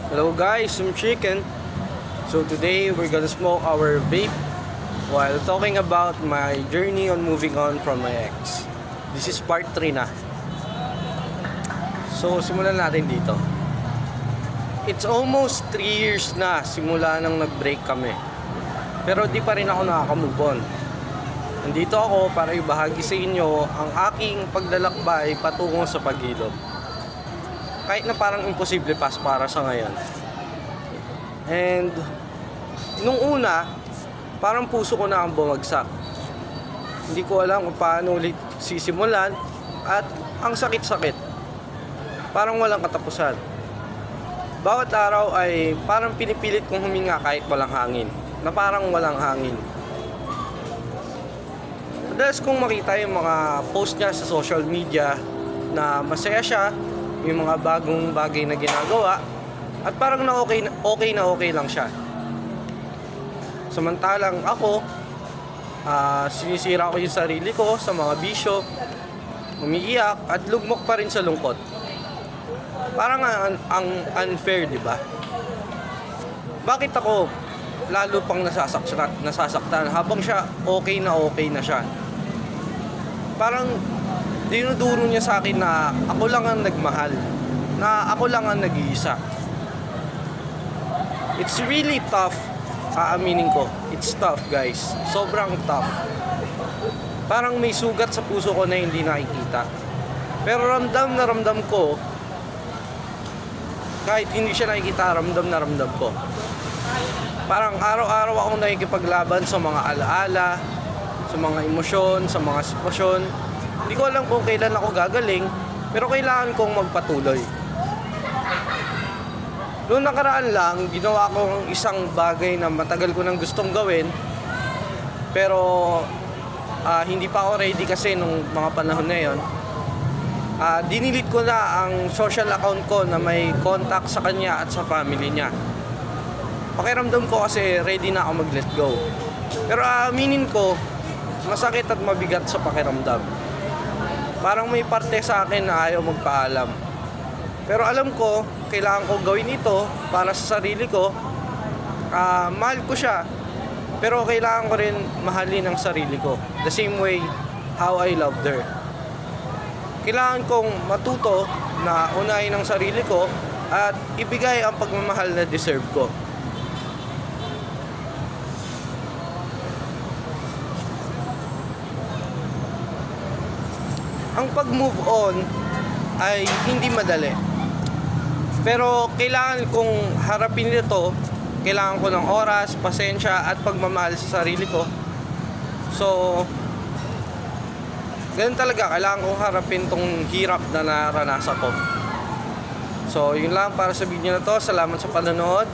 Hello guys, I'm Chicken. So today we're gonna smoke our vape while talking about my journey on moving on from my ex. This is part 3 na. So simulan natin dito. It's almost 3 years na simula nang nag-break kami. Pero di pa rin ako nakaka-move on. Nandito ako para ibahagi sa inyo ang aking paglalakbay patungo sa paghilom. Kahit na parang imposible para sa ngayon. And nung una, parang puso ko na ang bumagsak. Hindi ko alam kung paano ulit sisimulan at ang sakit-sakit. Parang walang katapusan. Bawat araw ay parang pinipilit kong huminga kahit walang hangin. Na parang walang hangin. Madalas kong makita yung mga post niya sa social media na masaya siya, may mga bagong bagay na ginagawa at parang okay lang siya. Samantalang ako, sinisira ko yung sarili ko sa mga bisyo, umiiyak at lugmok pa rin sa lungkot. Parang ang unfair, di ba? Bakit ako lalo pang nasasaktan habang siya okay na siya? Parang dinuduro niya sa akin na ako lang ang nagmahal, na ako lang ang nag-iisa. It's really tough, aaminin ko. It's tough, guys. Sobrang tough. Parang may sugat sa puso ko na hindi nakikita. Pero ramdam na ramdam ko, kahit hindi siya nakikita, ramdam na ramdam ko. Parang araw-araw akong nakikipaglaban sa mga alaala, sa mga emosyon, sa mga sitwasyon. Hindi ko alam kung kailan ako gagaling, pero kailangan kong magpatuloy. Noong nakaraan lang, ginawa ko isang bagay na matagal ko nang gustong gawin, pero hindi pa ako ready kasi nung mga panahon na yon. Dinilit ko na ang social account ko na may contact sa kanya at sa family niya. Pakiramdam ko kasi ready na ako mag-let go. Pero aminin ko, masakit at mabigat sa pakiramdam. Parang may parte sa akin na ayaw magpaalam. Pero alam ko, kailangan ko gawin ito para sa sarili ko. Mahal ko siya, pero kailangan ko rin mahalin ang sarili ko. The same way how I loved her. Kailangan kong matuto na unahin ang sarili ko at ibigay ang pagmamahal na deserve ko. Ang pag-move on ay hindi madali. Pero kailangan kong harapin ito. Kailangan ko ng oras, pasensya at pagmamahal sa sarili ko. So, ganun talaga. Kailangan kong harapin tong hirap na naranasan ko. So, yun lang para sa video na to. Salamat sa panonood.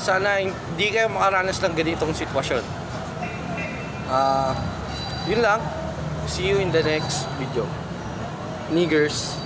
Sana hindi kayo makaranas ng ganitong sitwasyon. Yun lang. See you in the next video. Niggers.